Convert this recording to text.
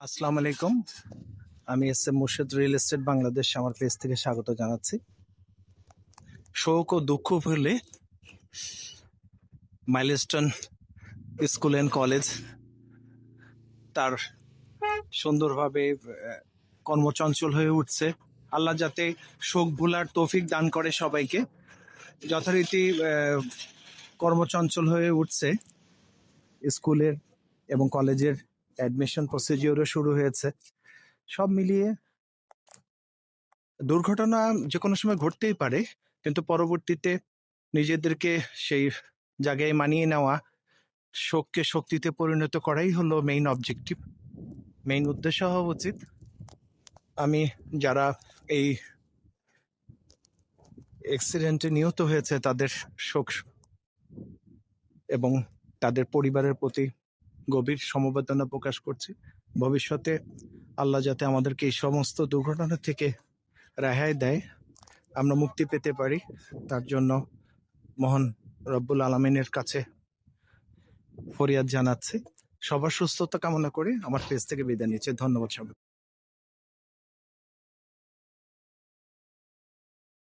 আসসালামু আলাইকুম। আমি S M Murshed real estate Bangladesh আমার পেজ থেকে স্বাগত জানাচ্ছি। শোক ও দুঃখ ভুলে মাইলস্টোন স্কুল অ্যান্ড কলেজ তার সুন্দরভাবে কর্মচঞ্চল হয়ে উঠছে। আল্লাহ যাতে শোক ভুলার তৌফিক দান করে সবাইকে। যথারীতি কর্মচঞ্চল হয়ে উঠছে স্কুলের এবং কলেজের অ্যাডমিশন প্রসিজিওরও শুরু হয়েছে। সব মিলিয়ে দুর্ঘটনা যে কোনো সময় ঘটতেই পারে, কিন্তু পরবর্তীতে নিজেদেরকে সেই জায়গায় মানিয়ে নেওয়া, শোককে শক্তিতে পরিণত করাই হলো মেইন অবজেক্টিভ, মেইন উদ্দেশ্য হওয়া উচিত। আমি যারা এই অ্যাক্সিডেন্টে নিহত হয়েছে তাদের শোক এবং তাদের পরিবারের প্রতি গভীর সমবেদনা প্রকাশ করছি। ভবিষ্যতে আল্লাহ যাতে আমাদেরকে এই সমস্ত দুর্ঘটনা থেকে রেহাই দেয়, আমরা মুক্তি পেতে পারি, তার জন্য মহান রব্বুল আলামিনের কাছে ফরিয়াদ জানাচ্ছি। সবার সুস্থতা কামনা করে আমার পেজ থেকে বিদায় নিচ্ছি। ধন্যবাদ সবাই।